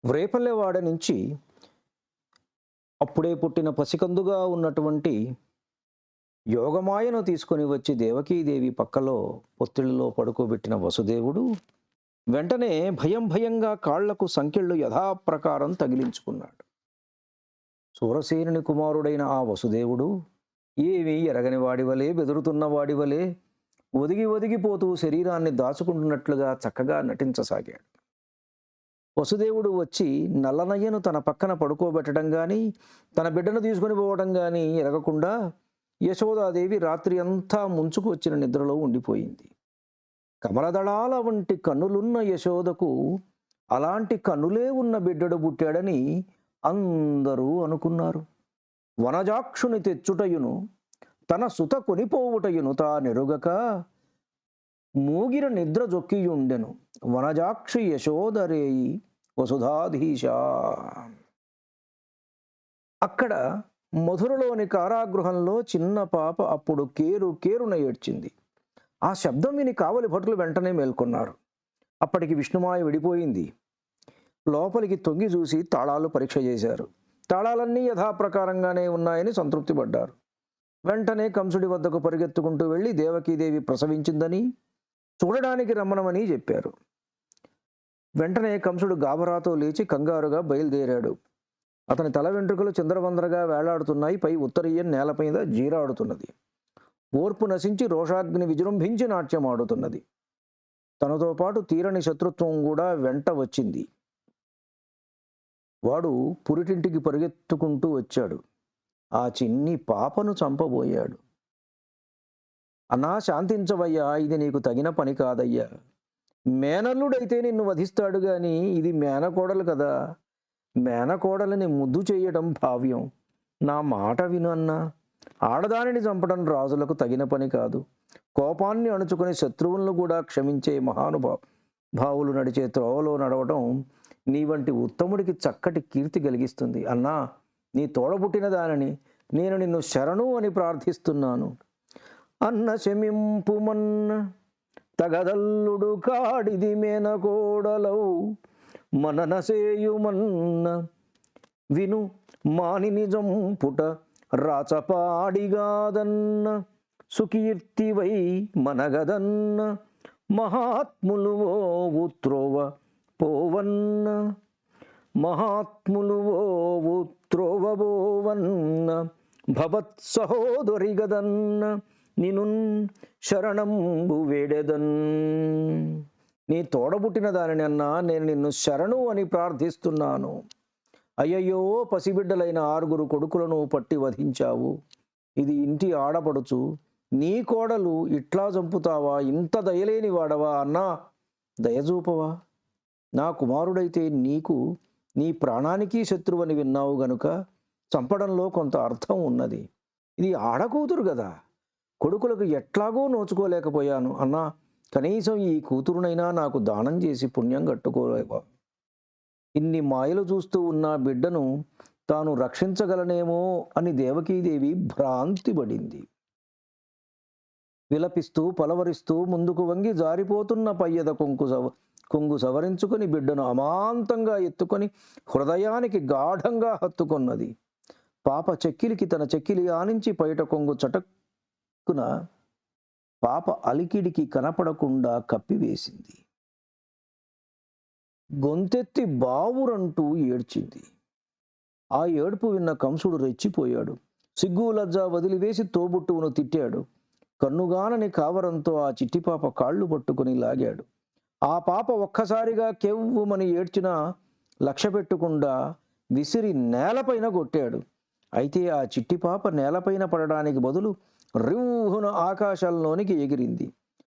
వ్రేపల్లెవాడ నుంచి అప్పుడే పుట్టిన పసికందుగా ఉన్నటువంటి యోగమాయను తీసుకొని వచ్చి దేవకీదేవి పక్కలో పొత్తిళ్ళలో పడుకోబెట్టిన వసుదేవుడు వెంటనే భయం భయంగా కాళ్లకు సంకెళ్ళు యథాప్రకారం తగిలించుకున్నాడు. సూరసేనుని కుమారుడైన ఆ వసుదేవుడు ఏమీ ఎరగని వాడివలే, బెదురుతున్న వాడివలే ఒదిగి ఒదిగిపోతూ శరీరాన్ని దాచుకుంటున్నట్లుగా చక్కగా నటించసాగాడు. వసుదేవుడు వచ్చి నల్లనయ్యను తన పక్కన పడుకోబెట్టడం గాని, తన బిడ్డను తీసుకుని పోవడం గాని ఎరగకుండా యశోదాదేవి రాత్రి అంతా ముంచుకు వచ్చిన నిద్రలో ఉండిపోయింది. కమలదళాల వంటి కన్నులున్న యశోదకు అలాంటి కన్నులే ఉన్న బిడ్డడు పుట్టాడని అందరూ అనుకున్నారు. వనజాక్షుని తెచ్చుటయును తన సుత కొనిపోవుటయును తా నెరుగక మూగిర నిద్ర జొక్కియుండెను వనజాక్షి యశోదరేయి వసుధాధీశ. అక్కడ మధురలోని కారాగృహంలో చిన్న పాప అప్పుడు కేరు కేరున ఏడ్చింది. ఆ శబ్దం విని కావలి భటులు వెంటనే మేల్కొన్నారు. అప్పటికి విష్ణుమాయ విడిపోయింది. లోపలికి తొంగి చూసి తాళాలు పరీక్ష చేశారు. తాళాలన్నీ యథాప్రకారంగానే ఉన్నాయని సంతృప్తి పడ్డారు. వెంటనే కంసుడి వద్దకు పరిగెత్తుకుంటూ వెళ్ళి దేవకీదేవి ప్రసవించిందని చూడడానికి రమ్మనమని చెప్పారు. వెంటనే కంసుడు గాబరాతో లేచి కంగారుగా బయలుదేరాడు. అతని తల వెంట్రుకలు చంద్రవందరగా వేలాడుతున్నాయి. పై ఉత్తరీయం నేలపైన జీరాడుతున్నది. ఓర్పు నశించి రోషాగ్ని విజృంభించి నాట్యమాడుతున్నది. తనతో పాటు తీరని శత్రుత్వం కూడా వెంట వచ్చింది. వాడు పురిటింటికి పరిగెత్తుకుంటూ వచ్చాడు. ఆ చిన్ని పాపను చంపబోయాడు. అన్నా, శాంతించవయ్యా, ఇది నీకు తగిన పని కాదయ్యా. మేనల్లుడైతే నిన్ను వధిస్తాడు గాని ఇది మేనకోడలు కదా. మేనకోడలని ముద్దు చేయడం భావ్యం. నా మాట విను అన్నా. ఆడదానిని చంపడం రాజులకు తగిన పని కాదు. కోపాన్ని అణుచుకుని శత్రువులను కూడా క్షమించే భావులు నడిచే త్రోవలో నడవడం నీ వంటి ఉత్తముడికి చక్కటి కీర్తి కలిగిస్తుంది. అన్నా, నీ తోడబుట్టిన దానిని నేను నిన్ను శరణు అని ప్రార్థిస్తున్నాను. అన్న శమింపుమన్న తగదల్లుడు కాడిది మేనకోడలవు మననసేయుమన్న విను మానిని జంపుట రాచపాడిగాదన్న సుకీర్తివై మనగదన్న మహాత్ములు ఓవు త్రోవ పోవన్న మహాత్ములు ఓవు త్రోవ పోవన్న భవత్ సహోదరిగదన్న నిను శరణంబు వేడెదన్. నీ తోడబుట్టిన దానిని అన్నా, నేను నిన్ను శరణు అని ప్రార్థిస్తున్నాను. అయ్యయ్యో, పసిబిడ్డలైన 6 కొడుకులను పట్టి వధించావు. ఇది ఇంటి ఆడపడుచు. నీ కోడలు ఇట్లా చంపుతావా? ఇంత దయలేని వాడవా అన్నా? దయచూపవా? నా కుమారుడైతే నీకు నీ ప్రాణానికి శత్రువని విన్నావు గనుక చంపడంలో కొంత అర్థం ఉన్నది. ఇది ఆడకూతురు కదా. కొడుకులకు ఎట్లాగో నోచుకోలేకపోయాను అన్నా. కనీసం ఈ కూతురునైనా నాకు దానం చేసి పుణ్యం కట్టుకోలేవా? ఇన్ని మాయలు చూస్తూ ఉన్న బిడ్డను తాను రక్షించగలనేమో అని దేవకీదేవి భ్రాంతి పడింది. విలపిస్తూ పలవరిస్తూ ముందుకు వంగి జారిపోతున్న పయ్యద కొంగు సవరించుకొని బిడ్డను అమాంతంగా ఎత్తుకొని హృదయానికి గాఢంగా హత్తుకొన్నది. పాప చెక్కిలికి తన చెక్కిలి ఆనించి పైట కొంగు చటక్కున పాప అలికిడికి కనపడకుండా కప్పివేసింది. గొంతెత్తి బావురంటూ ఏడ్చింది. ఆ ఏడుపు విన్న కంసుడు రెచ్చిపోయాడు. సిగ్గు లజ్జ వదిలివేసి తోబుట్టువును తిట్టాడు. కన్నుగానని కావరంతో ఆ చిట్టిపాప కాళ్ళు పట్టుకుని లాగాడు. ఆ పాప ఒక్కసారిగా కెవ్వుమని ఏడ్చినా లక్ష్య పెట్టకుండా విసిరి నేలపైన కొట్టాడు. అయితే ఆ చిట్టిపాప నేలపైన పడడానికి బదులు రివ్వున ఆకాశంలోనికి ఎగిరింది.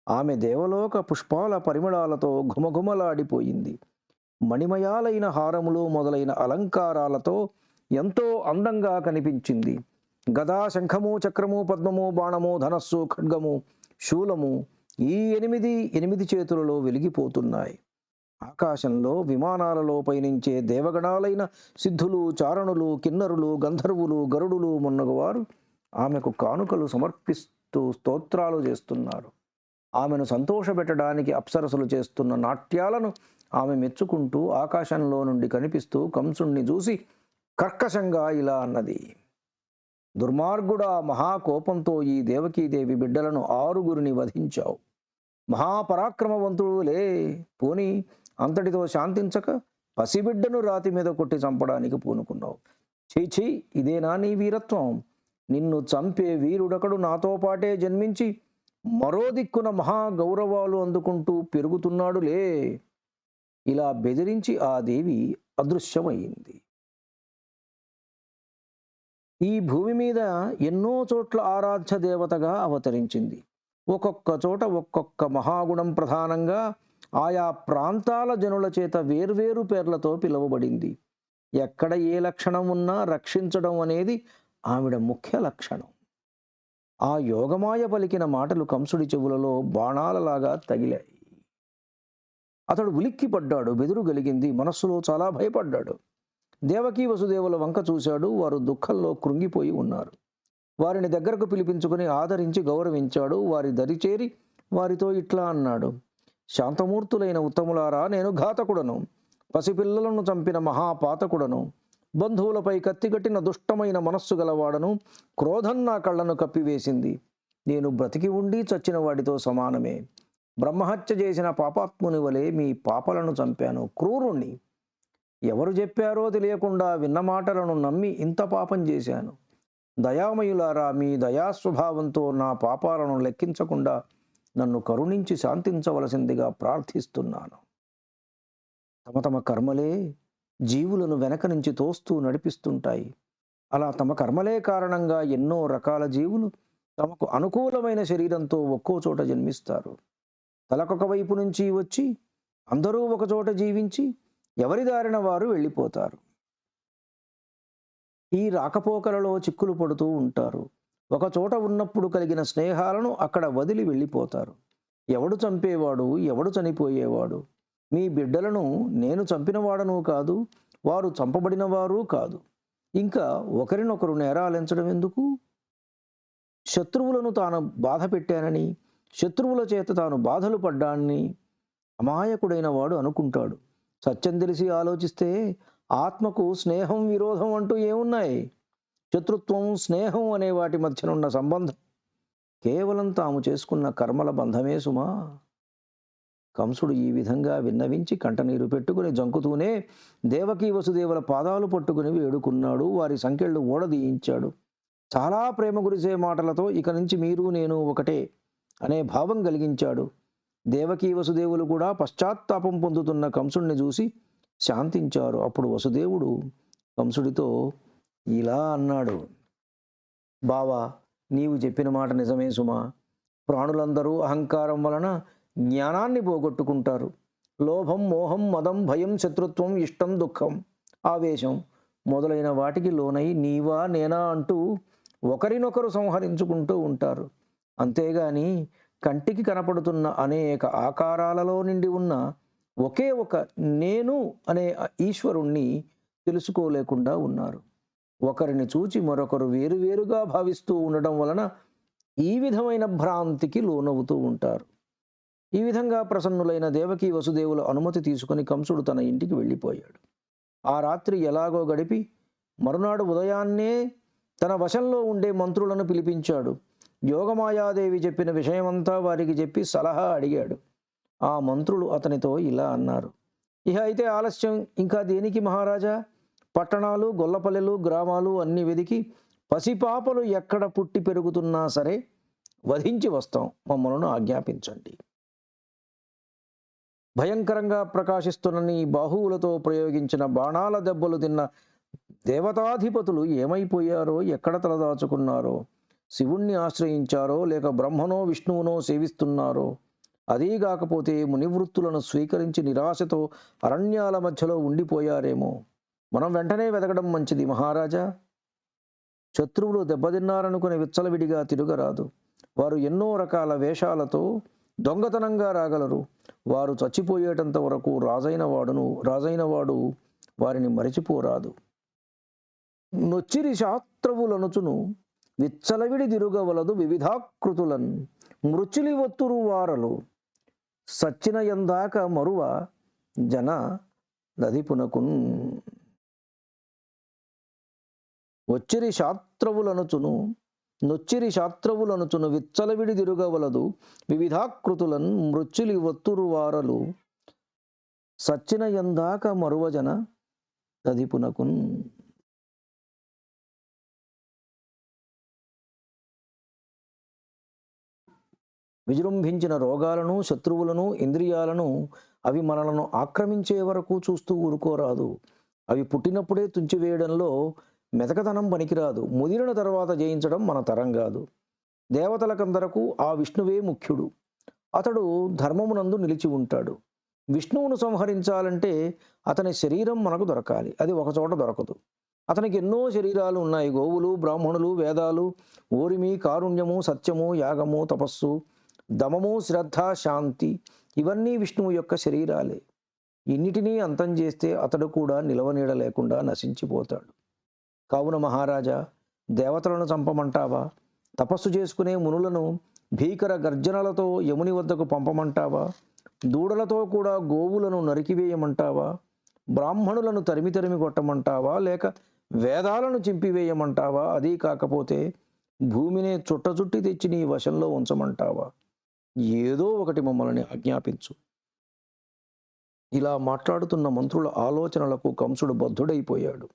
ఆమె దేవలోక పుష్పాల పరిమళాలతో ఘుమఘుమలాడిపోయింది. మణిమయాలైన హారములు మొదలైన అలంకారాలతో ఎంతో అందంగా కనిపించింది. గదా, శంఖము, చక్రము, పద్మము, బాణము, ధనస్సు, ఖడ్గము, శూలము ఈ 8 చేతులలో వెలిగిపోతున్నాయి. ఆకాశంలో విమానాలలో పయనించే దేవగణాలైన సిద్ధులు, చారణులు, కిన్నరులు, గంధర్వులు, గరుడులు మున్నగవారు ఆమెకు కానుకలు సమర్పిస్తూ స్తోత్రాలు చేస్తున్నారు. ఆమెను సంతోషపెట్టడానికి అప్సరసలు చేస్తున్న నాట్యాలను ఆమె మెచ్చుకుంటూ ఆకాశంలో నుండి కనిపిస్తూ కంసుణ్ణి చూసి కర్కశంగా ఇలా అన్నది: దుర్మార్గుడా, మహాకోపంతో ఈ దేవకీదేవి బిడ్డలను 6గురిని వధించావు. మహాపరాక్రమవంతుడులే, పోని అంతటితో శాంతించక పసిబిడ్డను రాతి మీద కొట్టి చంపడానికి పూనుకున్నావు. ఛీ, ఇదేనా నీ వీరత్వం? నిన్ను చంపే వీరుడొకడు నాతో పాటే జన్మించి మరో దిక్కున మహాగౌరవాలు అందుకుంటూ పెరుగుతున్నాడులే. ఇలా బెదిరించి ఆ దేవి అదృశ్యమైంది. ఈ భూమి మీద ఎన్నో చోట్ల ఆరాధ్య దేవతగా అవతరించింది. ఒక్కొక్క చోట ఒక్కొక్క మహాగుణం ప్రధానంగా ఆయా ప్రాంతాల జనుల చేత వేర్వేరు పేర్లతో పిలువబడింది. ఎక్కడ ఏ లక్షణం ఉన్నా రక్షించడం అనేది ఆవిడ ముఖ్య లక్షణం. ఆ యోగమాయ పలికిన మాటలు కంసుడి చెవులలో బాణాలలాగా తగిలాయి. అతడు ఉలిక్కిపడ్డాడు, బెదురు కలిగింది, మనస్సులో చాలా భయపడ్డాడు. దేవకీ వసుదేవుల వంక చూశాడు. వారు దుఃఖంలో కృంగిపోయి ఉన్నారు. వారిని దగ్గరకు పిలిపించుకుని ఆదరించి గౌరవించాడు. వారి దరిచేరి వారితో ఇట్లా అన్నాడు: శాంతమూర్తులైన ఉత్తములారా, నేను ఘాతకుడను, పసిపిల్లలను చంపిన మహాపాతకుడను, బంధువులపై కత్తిగట్టిన దుష్టమైన మనస్సు గలవాడను. క్రోధం నా కళ్ళను కప్పివేసింది. నేను బ్రతికి ఉండి చచ్చిన వాడితో సమానమే. బ్రహ్మహత్య చేసిన పాపాత్ముని వలె మీ పాపలను చంపాను. క్రూరుణ్ణి. ఎవరు చెప్పారో తెలియకుండా విన్న మాటలను నమ్మి ఇంత పాపం చేశాను. దయామయులారా, మీ దయాస్వభావంతో నా పాపాలను లెక్కించకుండా నన్ను కరుణించి శాంతించవలసిందిగా ప్రార్థిస్తున్నాను. తమ తమ కర్మలే జీవులను వెనక నుంచి తోస్తూ నడిపిస్తుంటాయి. అలా తమ కర్మలే కారణంగా ఎన్నో రకాల జీవులు తమకు అనుకూలమైన శరీరంతో ఒక్కో చోట జన్మిస్తారు. తలకొక వైపు నుంచి వచ్చి అందరూ ఒకచోట జీవించి ఎవరి దారిన వారు వెళ్ళిపోతారు. ఈ రాకపోకలలో చిక్కులు పడుతూ ఉంటారు. ఒక చోట ఉన్నప్పుడు కలిగిన స్నేహాలను అక్కడ వదిలి వెళ్ళిపోతారు. ఎవడు చంపేవాడు, ఎవడు చనిపోయేవాడు? మీ బిడ్డలను నేను చంపినవాడను కాదు, వారు చంపబడిన వారు కాదు. ఇంకా ఒకరినొకరు నేరాలించడం ఎందుకు? శత్రువులను తాను బాధ పెట్టానని, శత్రువుల చేత తాను బాధలు పడ్డానని అమాయకుడైన వాడు అనుకుంటాడు. సత్యం తెలిసి ఆలోచిస్తే ఆత్మకు స్నేహం విరోధం అంటూ ఏమున్నాయి? శత్రుత్వం, స్నేహం అనే వాటి మధ్యనున్న సంబంధం కేవలం తాము చేసుకున్న కర్మల బంధమే సుమా. కంసుడు ఈ విధంగా విన్నవించి కంటనీరు పెట్టుకుని జంకుతూనే దేవకీ వసుదేవుల పాదాలు పట్టుకుని వేడుకున్నాడు. వారి సంకెళ్ళు ఓడదీయించాడు. చాలా ప్రేమ గురిసే మాటలతో ఇక నుంచి మీరు నేను ఒకటే అనే భావం కలిగించాడు. దేవకీ వసుదేవులు కూడా పశ్చాత్తాపం పొందుతున్న కంసుడిని చూసి శాంతించారు. అప్పుడు వసుదేవుడు కంసుడితో ఇలా అన్నాడు: బావా, నీవు చెప్పిన మాట నిజమే సుమా. ప్రాణులందరూ అహంకారం వలన జ్ఞానాన్ని పోగొట్టుకుంటారు. లోభం, మోహం, మదం, భయం, శత్రుత్వం, ఇష్టం, దుఃఖం, ఆవేశం మొదలైన వాటికి లోనై నీవా నేనా అంటూ ఒకరినొకరు సంహరించుకుంటూ ఉంటారు. అంతేగాని కంటికి కనపడుతున్న అనేక ఆకారాలలో నిండి ఉన్న ఒకే ఒక నేను అనే ఈశ్వరుణ్ణి తెలుసుకోలేకుండా ఉన్నారు. ఒకరిని చూచి మరొకరు వేరువేరుగా భావిస్తూ ఉండడం వలన ఈ విధమైన భ్రాంతికి లోనవుతూ ఉంటారు. ఈ విధంగా ప్రసన్నులైన దేవకీ వసుదేవుల అనుమతి తీసుకుని కంసుడు తన ఇంటికి వెళ్ళిపోయాడు. ఆ రాత్రి ఎలాగో గడిపి మరునాడు ఉదయాన్నే తన వశంలో ఉండే మంత్రులను పిలిపించాడు. యోగమాయాదేవి చెప్పిన విషయమంతా వారికి చెప్పి సలహా అడిగాడు. ఆ మంత్రులు అతనితో ఇలా అన్నారు: ఇహ అయితే ఆలస్యం ఇంకా దేనికి మహారాజా? పట్టణాలు, గొల్లపల్లెలు, గ్రామాలు అన్ని వెదికి పసిపాపలు ఎక్కడ పుట్టి పెరుగుతున్నా సరే వధించి వస్తాం. మమ్మలను ఆజ్ఞాపించండి. భయంకరంగా ప్రకాశిస్తున్న నీ బాహువులతో ప్రయోగించిన బాణాల దెబ్బలు తిన్న దేవతాధిపతులు ఏమైపోయారో, ఎక్కడ తలదాచుకున్నారో, శివుణ్ణి ఆశ్రయించారో లేక బ్రహ్మనో విష్ణువునో సేవిస్తున్నారో, అదీగాకపోతే మునివృత్తులను స్వీకరించి నిరాశతో అరణ్యాల మధ్యలో ఉండిపోయారేమో. మనం వెంటనే వెతకడం మంచిది మహారాజా. శత్రువులు దెబ్బతిన్నారనుకుని విచ్చలవిడిగా తిరగరాదు. వారు ఎన్నో రకాల వేషాలతో దొంగతనంగా రాగలరు. వారు చచ్చిపోయేటంత వరకు రాజైనవాడు వారిని మరిచిపోరాదు. నొచ్చిరి శాస్త్రవులనుచును విచ్చలవిడి తిరుగవలదు వివిధాకృతులన్ మృచులి ఒత్తురు వారలు సచ్చిన ఎందాక మరువ జన నదిపునకున్. వచ్చిరి శాస్త్రవులనుచును నొచ్చిరి శాస్త్రవులనుచును విచ్చలవిడి తిరుగవలదు వివిధాకృతులన్ మృచ్చులి ఒత్తురు వారలు సచ్చిన ఎందాక మరువజన నదిపునకున్. విజృంభించిన రోగాలను, శత్రువులను, ఇంద్రియాలను అవి మనలను ఆక్రమించే వరకు చూస్తూ ఊరుకోరాదు. అవి పుట్టినప్పుడే తుంచివేయడంలో మెతకదనం పనికిరాదు. ముదిరిన తర్వాత జయించడం మన తరం కాదు. దేవతలకందరకు ఆ విష్ణువే ముఖ్యుడు. అతడు ధర్మమునందు నిలిచి ఉంటాడు. విష్ణువును సంహరించాలంటే అతని శరీరం మనకు దొరకాలి. అది ఒకచోట దొరకదు. అతనికి ఎన్నో శరీరాలు ఉన్నాయి. గోవులు, బ్రాహ్మణులు, వేదాలు, ఓరిమి, కారుణ్యము, సత్యము, యాగము, తపస్సు, దమము, శ్రద్ధ, శాంతి ఇవన్నీ విష్ణువు యొక్క శరీరాలే. ఇన్నిటినీ అంతం చేస్తే అతడు కూడా నిలవనీడ లేకుండా నశించిపోతాడు. కావున మహారాజా, దేవతలను చంపమంటావా? తపస్సు చేసుకునే మునులను భీకర గర్జనలతో యముని వద్దకు పంపమంటావా? దూడలతో కూడా గోవులను నరికివేయమంటావా? బ్రాహ్మణులను తరిమి తరిమి కొట్టమంటావా? లేక వేదాలను చింపివేయమంటావా? అదీ కాకపోతే భూమినే చుట్టచుట్టి తెచ్చి నీ వశంలో ఉంచమంటావా? ఏదో ఒకటి మమ్మల్ని ఆజ్ఞాపించు. ఇలా మాట్లాడుతున్న మంత్రుల ఆలోచనలకు కంసుడు బద్ధుడైపోయాడు.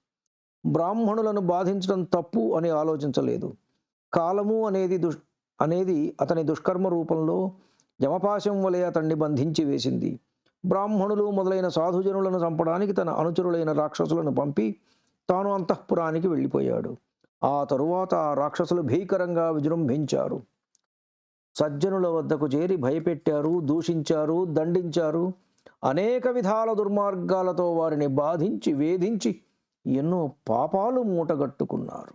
బ్రాహ్మణులను బాధించడం తప్పు అని ఆలోచించలేదు. కాలము అనేది అతని దుష్కర్మ రూపంలో యమపాశం వలె అతన్ని బంధించి వేసింది. బ్రాహ్మణులు మొదలైన సాధుజనులను చంపడానికి తన అనుచరులైన రాక్షసులను పంపి తాను అంతఃపురానికి వెళ్ళిపోయాడు. ఆ తరువాత ఆ రాక్షసులు భీకరంగా విజృంభించారు. సజ్జనుల వద్దకు చేరి భయపెట్టారు, దూషించారు, దండించారు. అనేక విధాల దుర్మార్గాలతో వారిని బాధించి వేధించి ఎన్నో పాపాలు మూటగట్టుకున్నారు.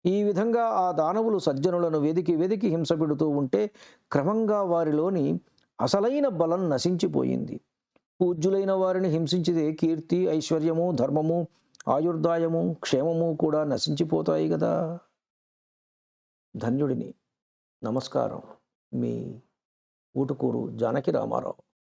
ఈ విధంగా ఆ దానవులు సజ్జనులను వెదికి హింస పెడుతూ ఉంటే క్రమంగా వారిలోని అసలైన బలం నశించిపోయింది. పూజ్యులైన వారిని హింసించితే కీర్తి, ఐశ్వర్యము, ధర్మము, ఆయుర్దాయము, క్షేమము కూడా నశించిపోతాయి కదా. ధన్యుడిని. నమస్కారం. మీ ఊటుకూరు జానకి రామారావు.